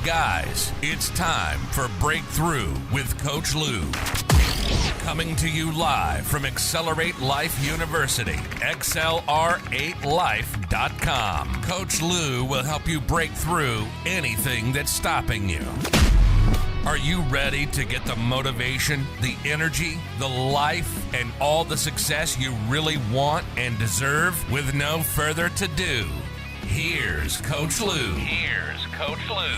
Guys, it's time for Breakthrough with Coach Lew. Coming to you live from Accelerate Life University, XLR8Life.com. Coach Lew will help you break through anything that's stopping you. Are you ready to get the motivation, the energy, the life, and all the success you really want and deserve with no further to-do? Here's Coach Lew. Here's Coach Lew.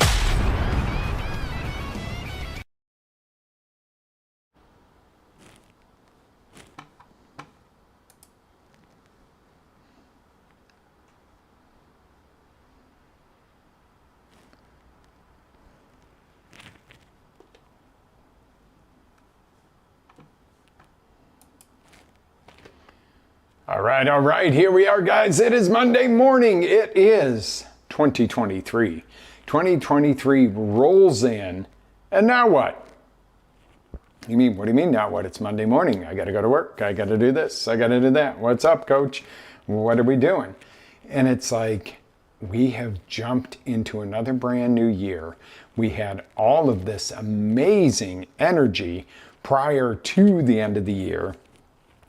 All right, here we are, guys. It is Monday morning. It is 2023. 2023 rolls in, and now what? What do you mean now what? It's Monday morning. I got to go to work. I got to do this. I got to do that. What's up, coach? What are we doing? And it's like we have jumped into another brand new year. We had all of this amazing energy prior to the end of the year.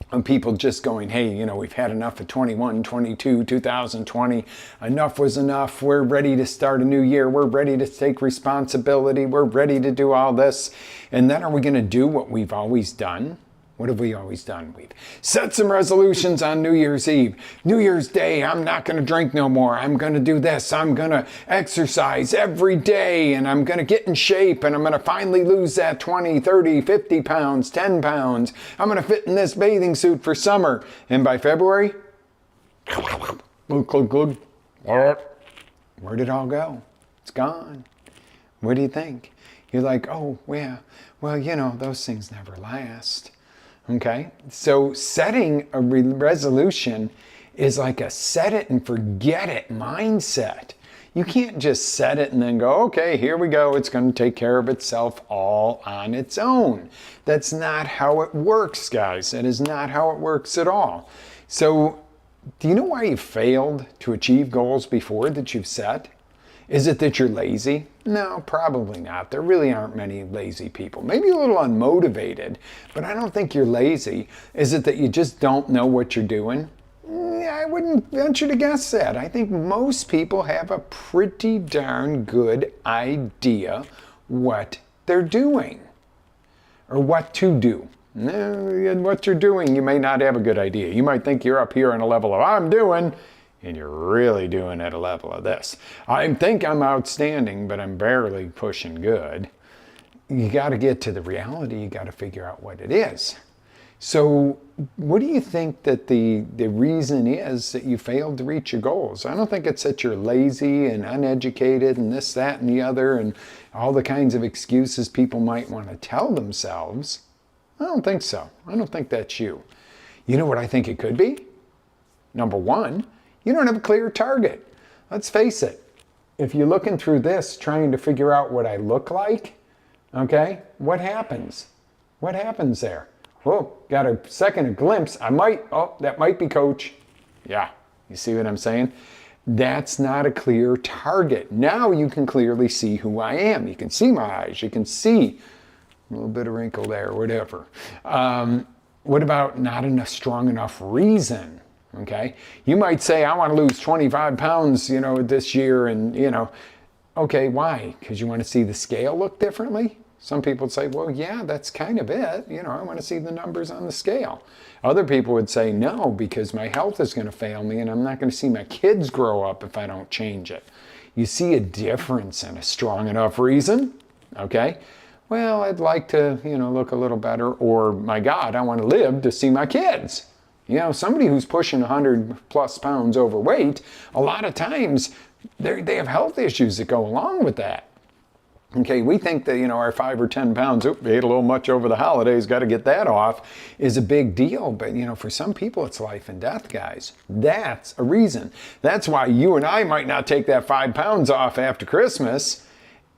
And people just going, hey, we've had enough of 21, 22, 2020. Enough was enough. We're ready to start a new year. We're ready to take responsibility. We're ready to do all this. And then are we going to do what we've always done? What have we always done? We've set some resolutions on New Year's Eve. New Year's Day, I'm not going to drink no more. I'm going to do this. I'm going to exercise every day, and I'm going to get in shape, and I'm going to finally lose that 20, 30, 50 pounds, 10 pounds. I'm going to fit in this bathing suit for summer. And by February, where'd it all go? It's gone. What do you think? You're like, oh, yeah, well, those things never last. Okay, so setting a resolution is like a set it and forget it mindset. You can't just set it and then go, okay, here we go. It's going to take care of itself all on its own. That's not how it works, guys. That is not how it works at all. So do you know why you failed to achieve goals before that you've set? Is it that you're lazy? No, probably not. There really aren't many lazy people. Maybe a little unmotivated, but I don't think you're lazy. Is it that you just don't know what you're doing? I wouldn't venture to guess that. I think most people have a pretty darn good idea what they're doing or what to do. What you're doing, you may not have a good idea. You might think you're up here on a level of I'm doing, and you're really doing at a level of this. I think I'm outstanding, but I'm barely pushing good. You got to get to the reality. You got to figure out what it is. So what do you think that the reason is that you failed to reach your goals? I don't think it's that you're lazy and uneducated and this, that, and the other, and all the kinds of excuses people might want to tell themselves. I don't think so. I don't think that's you. You know what I think it could be? Number one, you don't have a clear target. Let's face it. If you're looking through this, trying to figure out what I look like, okay, what happens? What happens there? Whoa, got a glimpse. that might be Coach. Yeah, you see what I'm saying? That's not a clear target. Now you can clearly see who I am. You can see my eyes. You can see a little bit of wrinkle there, whatever. What about not enough strong enough reason? Okay, you might say, I want to lose 25 pounds, this year. And, okay, why? Because you want to see the scale look differently? Some people would say, well, yeah, that's kind of it. I want to see the numbers on the scale. Other people would say, no, because my health is going to fail me and I'm not going to see my kids grow up if I don't change it. You see a difference in a strong enough reason? Okay, well, I'd like to, look a little better, or my God, I want to live to see my kids. Somebody who's pushing 100 plus pounds overweight, a lot of times they have health issues that go along with that. Okay, we think that, our 5 or 10 pounds, we ate a little much over the holidays, got to get that off, is a big deal. But, for some people, it's life and death, guys. That's a reason. That's why you and I might not take that 5 pounds off after Christmas,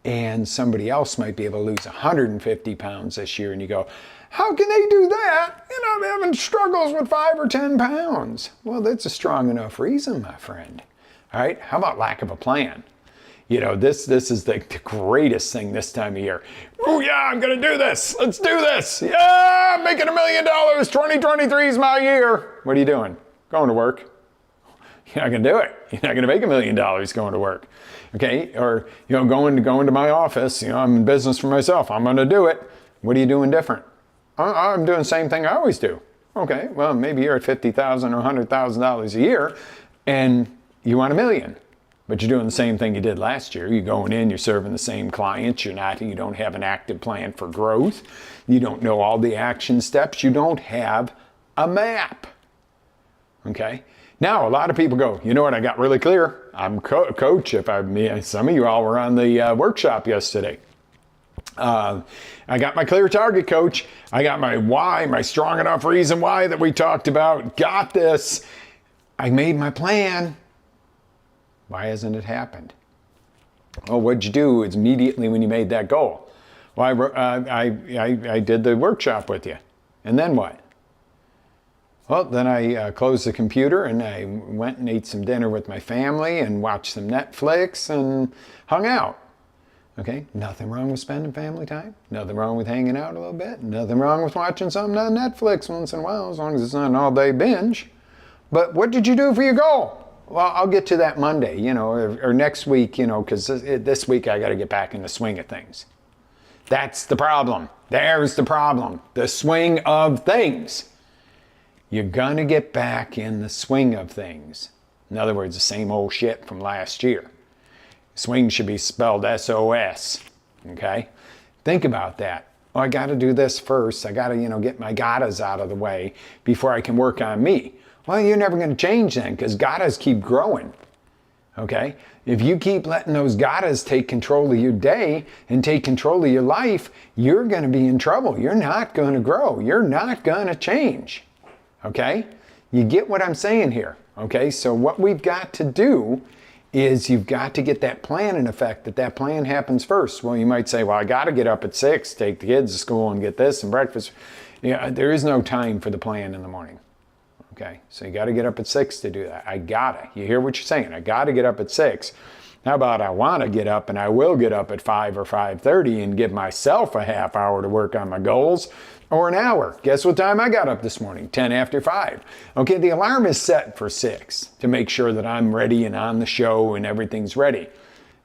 and somebody else might be able to lose 150 pounds this year, and you go, how can they do that? I'm having struggles with 5 or 10 pounds. Well, that's a strong enough reason, my friend. All right, how about lack of a plan? This is the greatest thing this time of year. Oh yeah, I'm gonna do this. Let's do this. Yeah, I'm making $1 million. 2023 is my year. What are you doing? Going to work. You're not gonna do it. You're not gonna make $1 million going to work. Okay, or going to my office. I'm in business for myself. I'm gonna do it. What are you doing different? I'm doing the same thing I always do. Okay, well maybe you're at $50,000 or $100,000 a year, and you want $1 million. But you're doing the same thing you did last year. You're going in, you're serving the same clients. You don't have an active plan for growth. You don't know all the action steps. You don't have a map. Okay? Now, a lot of people go, you know what, I got really clear. I'm coach. Some of you all were on the workshop yesterday. I got my clear target, coach. I got my why, my strong enough reason why that we talked about. Got this. I made my plan. Why hasn't it happened? Well, what'd you do immediately when you made that goal? Well, I did the workshop with you. And then what? Well, then I closed the computer and I went and ate some dinner with my family and watched some Netflix and hung out. Okay, nothing wrong with spending family time. Nothing wrong with hanging out a little bit. Nothing wrong with watching something on Netflix once in a while, as long as it's not an all-day binge. But what did you do for your goal? Well, I'll get to that Monday, or next week, because this week I got to get back in the swing of things. That's the problem. There's the problem. The swing of things. You're going to get back in the swing of things. In other words, the same old shit from last year. Swing should be spelled S-O-S. Okay? Think about that. Oh, I got to do this first. I got to, get my gottas out of the way before I can work on me. Well, you're never going to change then because gottas keep growing. Okay? If you keep letting those gottas take control of your day and take control of your life, you're going to be in trouble. You're not going to grow. You're not going to change. Okay? You get what I'm saying here. Okay? So what we've got to do is you've got to get that plan in effect, that plan happens first. Well, you might say, well, I got to get up at 6, take the kids to school and get this and breakfast. Yeah, there is no time for the plan in the morning. Okay, so you got to get up at 6 to do that. I gotta. You hear what you're saying? I got to get up at 6. How about I want to get up and I will get up at 5 or 5:30 and give myself a half hour to work on my goals, or an hour. Guess what time I got up this morning? 10 after 5. Okay, the alarm is set for 6 to make sure that I'm ready and on the show and everything's ready.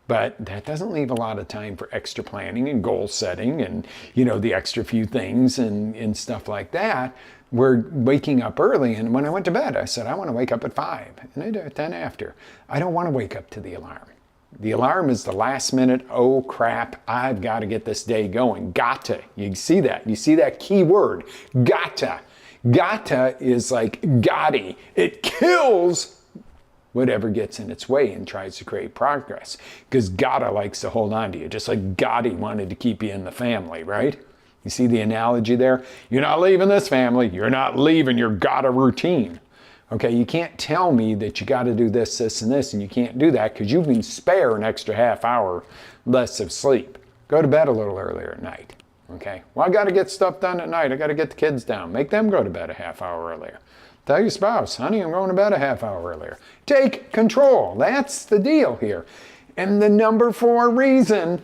But that doesn't leave a lot of time for extra planning and goal setting and, the extra few things and stuff like that. We're waking up early, and when I went to bed, I said, I want to wake up at 5, and I did at 10 after. I don't want to wake up to the alarm. The alarm is the last minute, oh crap, I've got to get this day going. Gotta. You see that? You see that key word? Gotta. Gotta is like Gotti. It kills whatever gets in its way and tries to create progress. Because gotta likes to hold on to you, just like Gotti wanted to keep you in the family, right? You see the analogy there? You're not leaving this family. You're not leaving your gotta routine. Okay, you can't tell me that you got to do this, this, and this, and you can't do that because you can spare an extra half hour less of sleep. Go to bed a little earlier at night. Okay, well, I got to get stuff done at night. I got to get the kids down. Make them go to bed a half hour earlier. Tell your spouse, honey, I'm going to bed a half hour earlier. Take control. That's the deal here. And the number 4 reason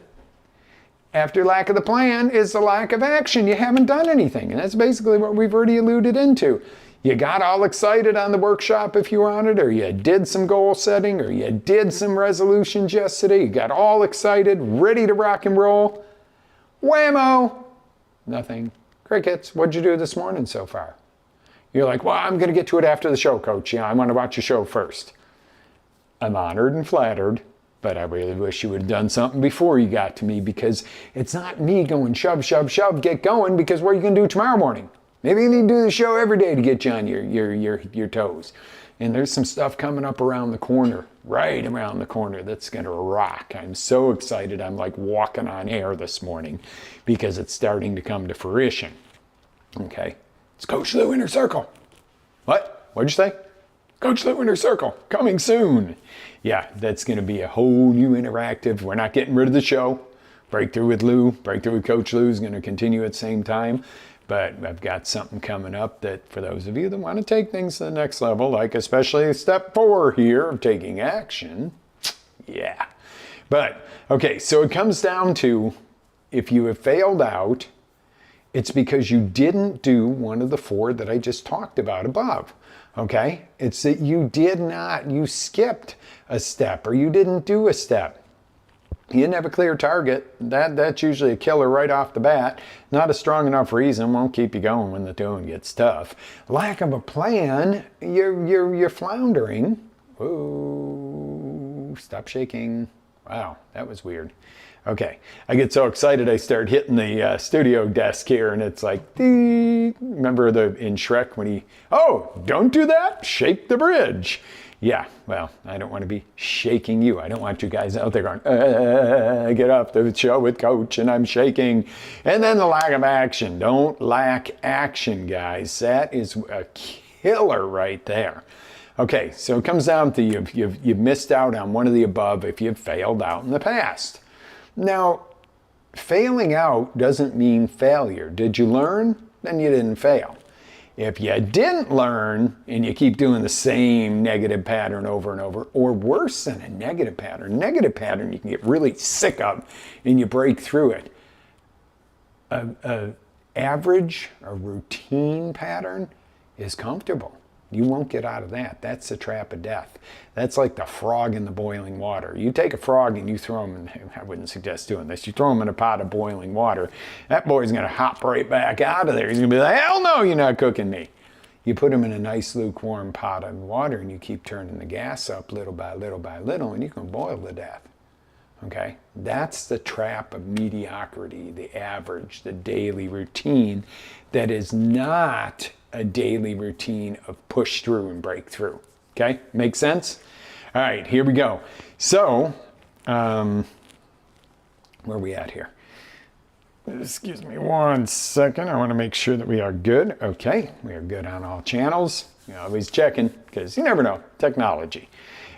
after lack of the plan is the lack of action. You haven't done anything. And that's basically what we've already alluded into. You got all excited on the workshop if you wanted, or you did some goal setting, or you did some resolutions yesterday. You got all excited, ready to rock and roll. Whammo! Nothing. Crickets. What'd you do this morning so far? You're like, well, I'm going to get to it after the show, coach. I want to watch your show first. I'm honored and flattered, but I really wish you would have done something before you got to me, because it's not me going shove, shove, shove, get going, because what are you going to do tomorrow morning? Maybe you need to do the show every day to get you on your toes. And there's some stuff coming up around the corner, right around the corner, that's going to rock. I'm so excited. I'm like walking on air this morning because it's starting to come to fruition. Okay. It's Coach Lew Inner Circle. What? What'd you say? Coach Lew Inner Circle, coming soon. Yeah, that's going to be a whole new interactive. We're not getting rid of the show. Breakthrough with Lew, Breakthrough with Coach Lew is going to continue at the same time. But I've got something coming up that for those of you that want to take things to the next level, like especially step 4 here of taking action. Yeah. But, okay, so it comes down to, if you have failed out, it's because you didn't do one of the 4 that I just talked about above. Okay? It's that you skipped a step, or you didn't do a step. You didn't have a clear target. That's usually a killer right off the bat. Not a strong enough reason, won't keep you going when the doing gets tough. Lack of a plan, you're floundering. Ooh, stop shaking. Wow, that was weird. Okay, I get so excited I start hitting the studio desk here, and it's like, dee. Remember in Shrek when oh, don't do that, shake the bridge. Yeah, well, I don't want to be shaking you. I don't want you guys out there going, get off the show with Coach and I'm shaking. And then the lack of action. Don't lack action, guys. That is a killer right there. Okay, so it comes down to you've missed out on one of the above if you've failed out in the past. Now, failing out doesn't mean failure. Did you learn? Then you didn't fail. If you didn't learn and you keep doing the same negative pattern over and over, or worse than a negative pattern you can get really sick of and you break through it. A routine pattern is comfortable. You won't get out of that. That's the trap of death. That's like the frog in the boiling water. You take a frog and you throw him in, I wouldn't suggest doing this, you throw him in a pot of boiling water, that boy's gonna hop right back out of there. He's gonna be like, hell no, you're not cooking me. You put him in a nice lukewarm pot of water and you keep turning the gas up little by little by little, and you can boil to death. Okay? That's the trap of mediocrity, the average, the daily routine that is not a daily routine of push through and break through. Okay? Make sense? All right, here we go. So, where are we at here? Excuse me 1 second. I want to make sure that we are good. Okay, we are good on all channels. You're always checking, because you never know. Technology.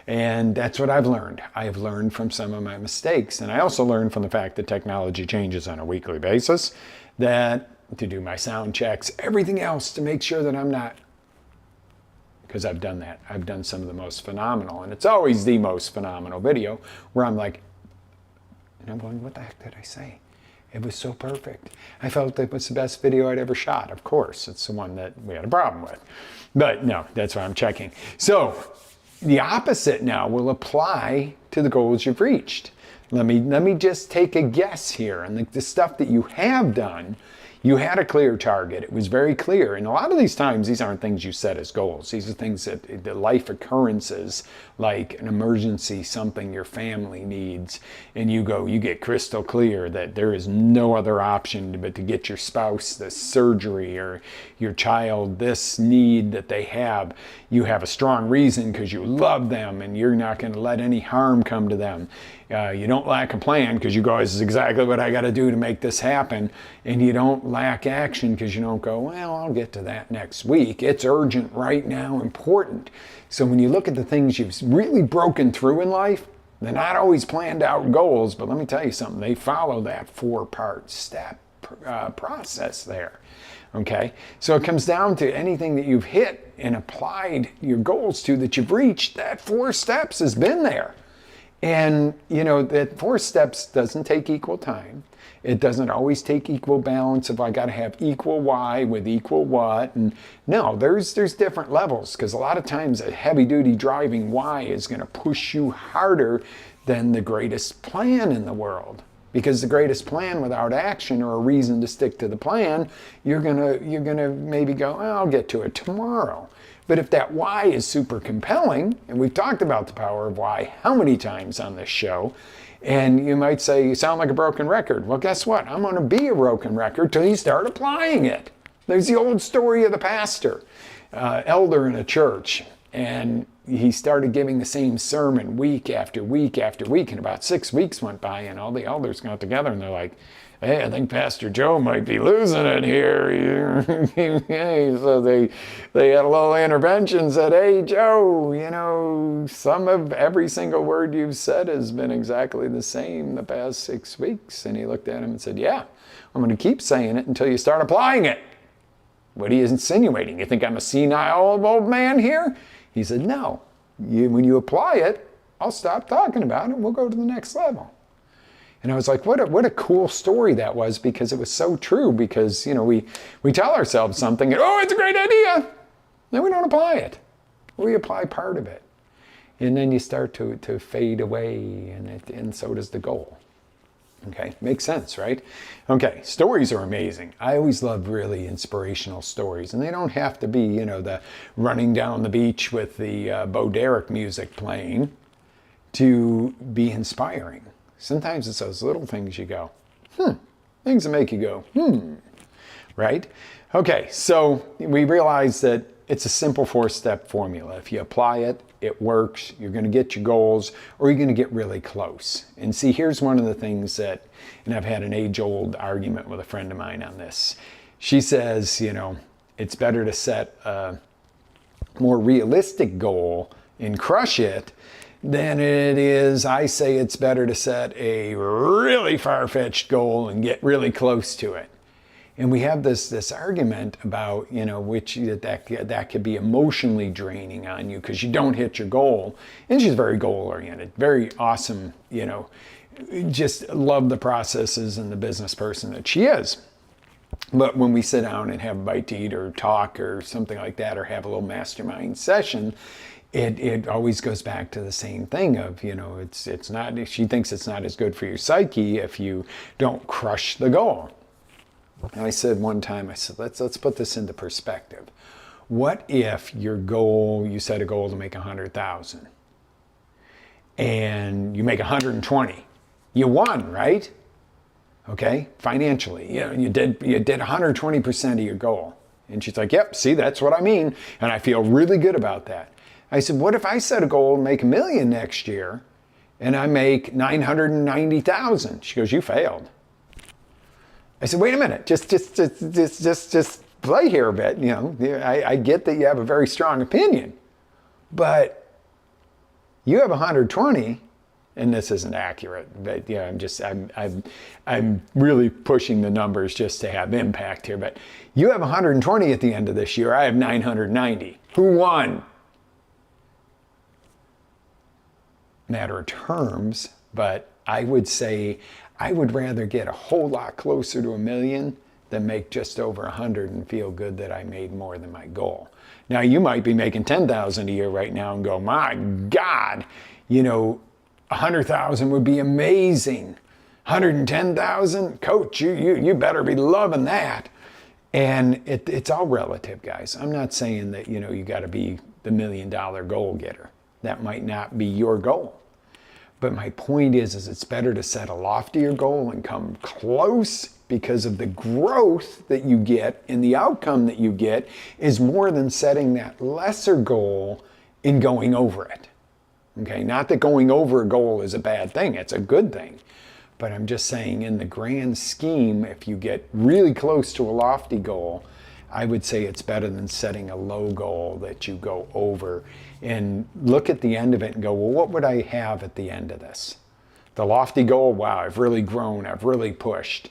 And that's what I've learned. I've learned from some of my mistakes. And I also learned from the fact that technology changes on a weekly basis, that to do my sound checks, everything else to make sure that I'm not, because I've done that. I've done some of the most phenomenal, and it's always the most phenomenal video where I'm like, and I'm going, what the heck did I say? It was so perfect. I felt it was the best video I'd ever shot. Of course, it's the one that we had a problem with. But no, that's why I'm checking. So the opposite now will apply to the goals you've reached. Let me just take a guess here. And the stuff that you have done, you had a clear target. It was very clear. And a lot of these times, these aren't things you set as goals. These are things that the life occurrences, like an emergency, something your family needs. And you get crystal clear that there is no other option but to get your spouse this surgery, or your child this need that they have. You have a strong reason because you love them and you're not going to let any harm come to them. You don't lack a plan because you go, this is exactly what I got to do to make this happen. And you don't lack action because you don't go, well, I'll get to that next week. It's urgent right now, important. So when you look at the things you've really broken through in life, they're not always planned out goals, but let me tell you something, they follow that 4-part step process there. Okay, so it comes down to anything that you've hit and applied your goals to that you've reached, that 4 steps has been there. And, that 4 steps doesn't take equal time. It doesn't always take equal balance of I got to have equal why with equal what. And no, there's different levels, because a lot of times a heavy-duty driving why is going to push you harder than the greatest plan in the world. Because the greatest plan without action or a reason to stick to the plan, you're gonna maybe go, oh, I'll get to it tomorrow. But if that why is super compelling, and we've talked about the power of why how many times on this show, and you might say, you sound like a broken record. Well, guess what? I'm going to be a broken record till you start applying it. There's the old story of the pastor, elder in a church, and he started giving the same sermon week after week after week, and about 6 weeks went by, and all the elders got together, and they're like, hey, I think Pastor Joe might be losing it here. So they had a little intervention, said, hey, Joe, some of every single word you've said has been exactly the same the past 6 weeks. And he looked at him and said, yeah, I'm going to keep saying it until you start applying it. What are you insinuating? You think I'm a senile old man here? He said, no. When you apply it, I'll stop talking about it and we'll go to the next level. And I was like, what a cool story that was, because it was so true. Because, you know, we tell ourselves something and, oh, it's a great idea. Then we don't apply it. We apply part of it. And then you start to fade away, and so does the goal. Okay, makes sense, right? Okay, stories are amazing. I always love really inspirational stories. And they don't have to be, you know, the running down the beach with the Bo Derek music playing to be inspiring. Sometimes it's those little things you go, things that make you go, right? Okay, so we realize that it's a simple 4-step formula. If you apply it, it works. You're going to get your goals, or you're going to get really close. And see, here's one of the things that, and I've had an age-old argument with a friend of mine on this. She says, you know, it's better to set a more realistic goal and crush it than it is, I say it's better to set a really far-fetched goal and get really close to it. And we have this argument about, you know, which that could be emotionally draining on you because you don't hit your goal. And she's very goal-oriented, very awesome, you know, just love the processes and the business person that she is. But when we sit down and have a bite to eat or talk or something like that, or have a little mastermind session, it always goes back to the same thing of, you know, it's not, she thinks it's not as good for your psyche if you don't crush the goal. And I said one time, I said, let's put this into perspective. What if your goal, you set a goal to make 100,000 and you make 120? You won, right? Okay, financially, you know, you did 120% of your goal. And she's like, yep, see, that's what I mean. And I feel really good about that. I said, what if I set a goal to make $1 million next year and I make 990,000? She goes, you failed. I said, wait a minute, just play here a bit. You know, I get that you have a very strong opinion, but you have 120, and this isn't accurate, but yeah, I'm really pushing the numbers just to have impact here, but you have 120 at the end of this year, I have 990. Who won? Matter of terms, but I would say I would rather get a whole lot closer to $1 million than make just over 100 and feel good that I made more than my goal. Now you might be making 10,000 a year right now and go, my God, you know, 100,000 would be amazing. 110,000, coach, you better be loving that. And it's all relative, guys. I'm not saying that, you know, you got to be the $1 million goal getter. That might not be your goal. But my point is it's better to set a loftier goal and come close, because of the growth that you get and the outcome that you get is more than setting that lesser goal and going over it. Okay, not that going over a goal is a bad thing, it's a good thing. But I'm just saying, in the grand scheme, if you get really close to a lofty goal, I would say it's better than setting a low goal that you go over and look at the end of it and go, well, what would I have at the end of this? The lofty goal, wow, I've really grown, I've really pushed.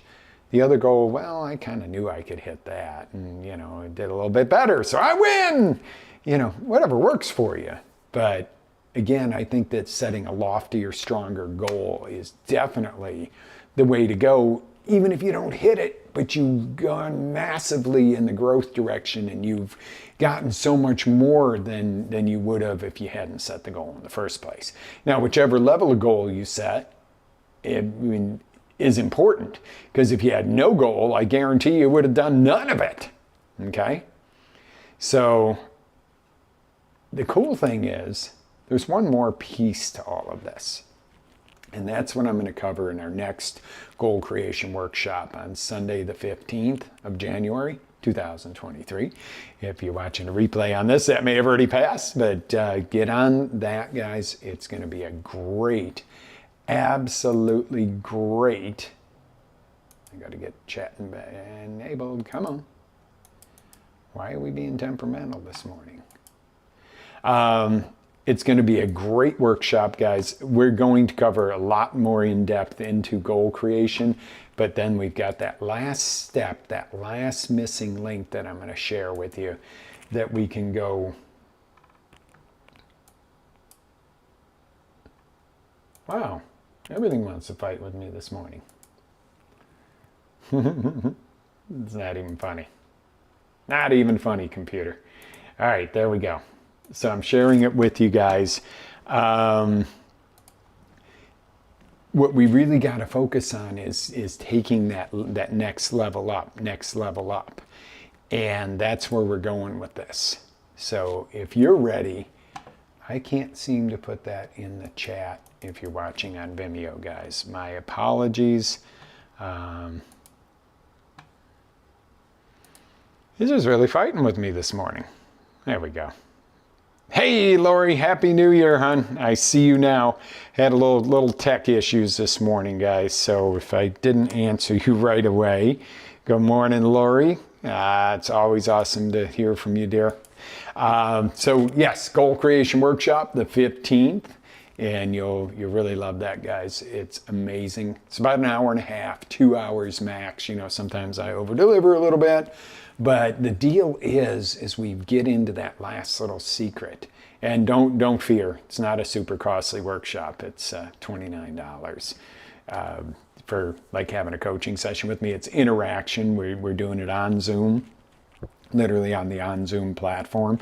The other goal, well, I kind of knew I could hit that, and, you know, I did a little bit better, so I win! You know, whatever works for you. But again, I think that setting a loftier, stronger goal is definitely the way to go, even if you don't hit it, but you've gone massively in the growth direction and you've gotten so much more than you would have if you hadn't set the goal in the first place. Now, whichever level of goal you set, is important, because if you had no goal, I guarantee you would have done none of it. Okay? So the cool thing is, there's one more piece to all of this. And that's what I'm going to cover in our next goal creation workshop on Sunday, the 15th of January, 2023. If you're watching a replay on this, that may have already passed, but get on that, guys. It's going to be a great, absolutely great. I got to get chat enabled. Come on. Why are we being temperamental this morning? It's going to be a great workshop, guys. We're going to cover a lot more in depth into goal creation, but then we've got that last step, that last missing link that I'm going to share with you, that we can go Wow, everything wants to fight with me this morning. It's not even funny. Not even funny, computer. All right, there we go. So I'm sharing it with you guys. What we really got to focus on is taking that next level up. And that's where we're going with this. So if you're ready, I can't seem to put that in the chat if you're watching on Vimeo, guys. My apologies. He's just really fighting with me this morning. There we go. Hey, Lori, Happy New Year, hon. I see you now. Had a little tech issues this morning, guys. So if I didn't answer you right away, good morning, Lori. It's always awesome to hear from you, dear. So yes, Goal Creation Workshop, the 15th. And you'll really love that, guys. It's amazing. It's about an hour and a half, 2 hours max. You know, sometimes I over-deliver a little bit. But the deal is we get into that last little secret. And don't fear, it's not a super costly workshop. It's $29 for like having a coaching session with me. It's interaction. We're doing it on Zoom, literally on the on Zoom platform.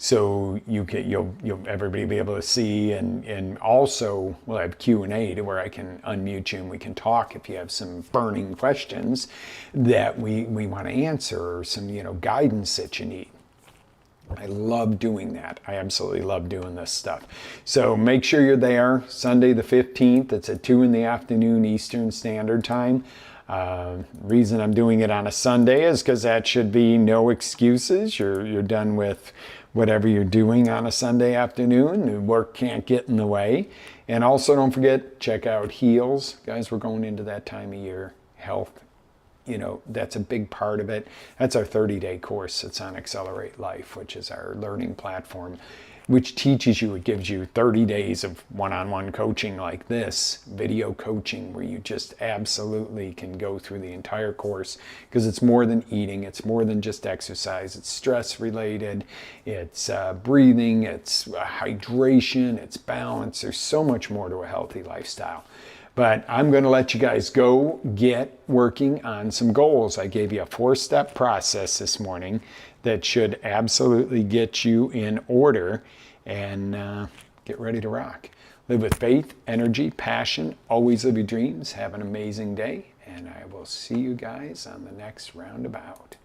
So you'll everybody be able to see, and also we'll have Q&A to where I can unmute you and we can talk if you have some burning questions that we want to answer, or some guidance that you need. I love doing that. I absolutely love doing this stuff. So make sure you're there Sunday the 15th. It's at 2 p.m. Eastern Standard Time. Reason I'm doing it on a Sunday is because that should be no excuses. You're done with whatever you're doing on a Sunday afternoon. Work can't get in the way. And also don't forget, check out Heals. Guys, we're going into that time of year. Health, that's a big part of it. That's our 30-day course. It's on Accelerate Life, which is our learning platform, which teaches you, it gives you 30 days of one-on-one coaching like this, video coaching, where you just absolutely can go through the entire course, because it's more than eating, it's more than just exercise, it's stress related, it's breathing, it's hydration, it's balance. There's so much more to a healthy lifestyle. But I'm going to let you guys go get working on some goals. I gave you a 4-step process this morning that should absolutely get you in order, and get ready to rock. Live with faith, energy, passion. Always live your dreams. Have an amazing day, and I will see you guys on the next roundabout.